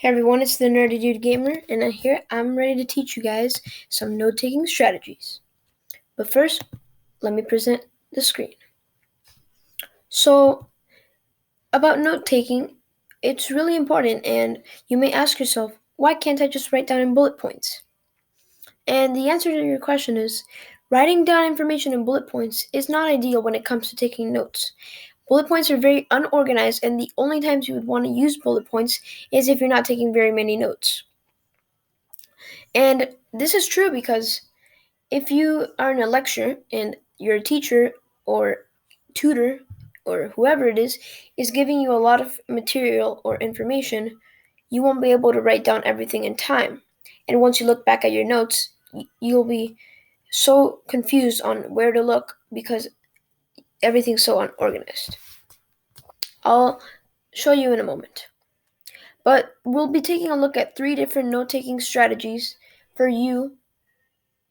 Hey everyone, it's the Nerdy Dude Gamer, and I'm ready to teach you guys some note-taking strategies. But first, let me present the screen. So, about note-taking, it's really important, and you may ask yourself, why can't I just write down in bullet points? And the answer to your question is, writing down information in bullet points is not ideal when it comes to taking notes. Bullet points are very unorganized, and the only times you would want to use bullet points is if you're not taking very many notes. And this is true because if you are in a lecture and your teacher or tutor or whoever it is giving you a lot of material or information, you won't be able to write down everything in time. And once you look back at your notes, you'll be so confused on where to look because everything's so unorganized. I'll show you in a moment. But we'll be taking a look at 3 different note-taking strategies for you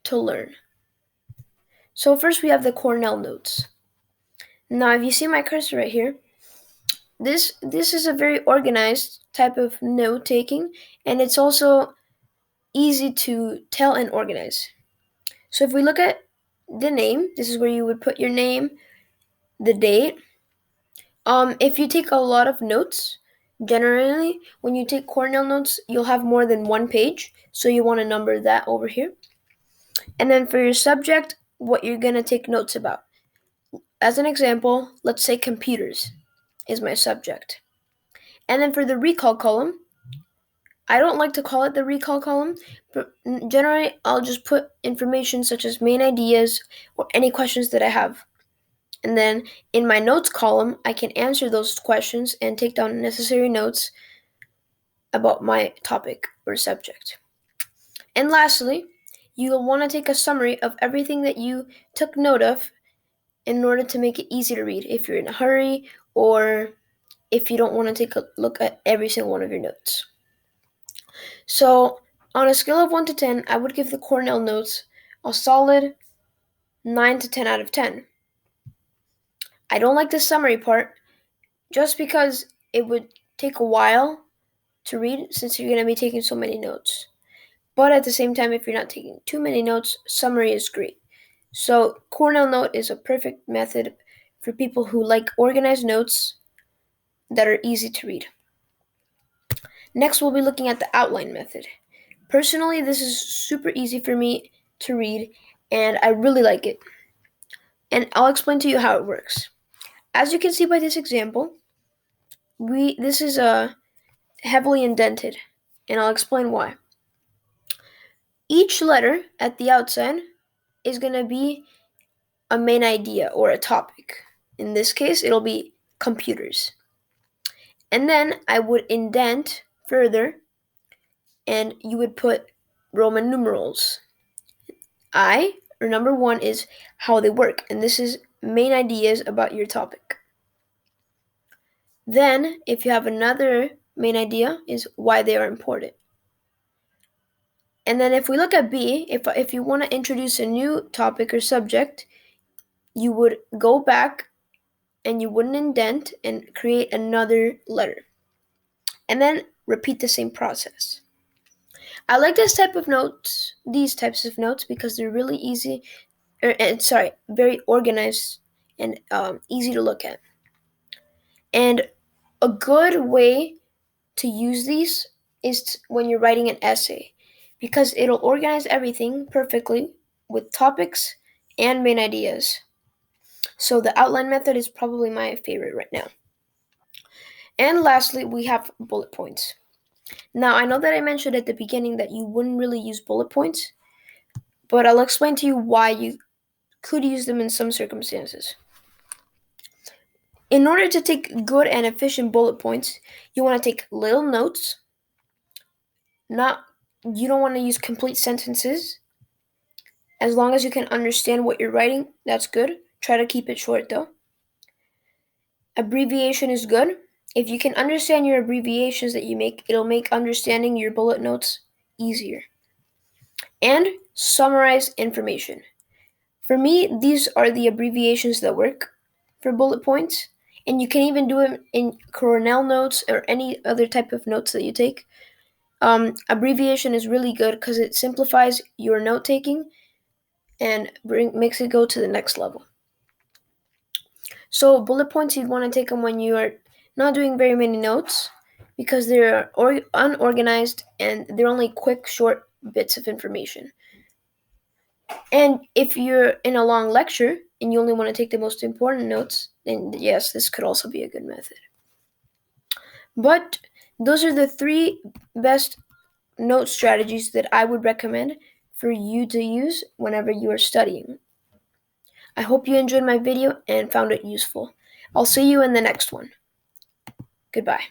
to learn. So first we have the Cornell Notes. Now if you see my cursor right here, this is a very organized type of note-taking, and it's also easy to tell and organize. So if we look at the name, this is where you would put your name, the date. If you take a lot of notes, generally when you take Cornell Notes, you'll have more than one page, so you want to number that over here. And then for your subject, what you're going to take notes about. As an example, let's say computers is my subject. And then for the recall column, I don't like to call it the recall column, but generally I'll just put information such as main ideas or any questions that I have. And then in my notes column, I can answer those questions and take down necessary notes about my topic or subject. And lastly, you'll want to take a summary of everything that you took note of in order to make it easy to read if you're in a hurry or if you don't want to take a look at every single one of your notes. So, on a scale of 1 to 10, I would give the Cornell Notes a solid 9 to 10 out of 10. I don't like the summary part just because it would take a while to read since you're going to be taking so many notes. But at the same time, if you're not taking too many notes, summary is great. So, Cornell Note is a perfect method for people who like organized notes that are easy to read. Next, we'll be looking at the outline method. Personally, this is super easy for me to read, and I really like it. And I'll explain to you how it works. As you can see by this example, this is heavily indented, and I'll explain why. Each letter at the outside is going to be a main idea or a topic. In this case, it'll be computers. And then I would indent further, and you would put Roman numerals. Number 1 is how they work, and this is main ideas about your topic. Then, if you have another main idea, is why they are important. And then if we look at B, if you want to introduce a new topic or subject, you would go back and you wouldn't indent and create another letter. And then repeat the same process. I like these types of notes because they're really easy, very organized and easy to look at. And a good way to use these is when you're writing an essay, because it'll organize everything perfectly with topics and main ideas. So the outline method is probably my favorite right now. And lastly, we have bullet points. Now, I know that I mentioned at the beginning that you wouldn't really use bullet points, but I'll explain to you why you could use them in some circumstances. In order to take good and efficient bullet points, you want to take little notes. You don't want to use complete sentences. As long as you can understand what you're writing, that's good. Try to keep it short though. Abbreviation is good. If you can understand your abbreviations that you make, it'll make understanding your bullet notes easier. And summarize information. For me, these are the abbreviations that work for bullet points, and you can even do them in Cornell Notes or any other type of notes that you take. Abbreviation is really good because it simplifies your note taking and makes it go to the next level. So bullet points, you'd want to take them when you are not doing very many notes because they're unorganized and they're only quick, short bits of information. And if you're in a long lecture and you only want to take the most important notes, then yes, this could also be a good method. But those are the 3 best note strategies that I would recommend for you to use whenever you are studying. I hope you enjoyed my video and found it useful. I'll see you in the next one. Goodbye.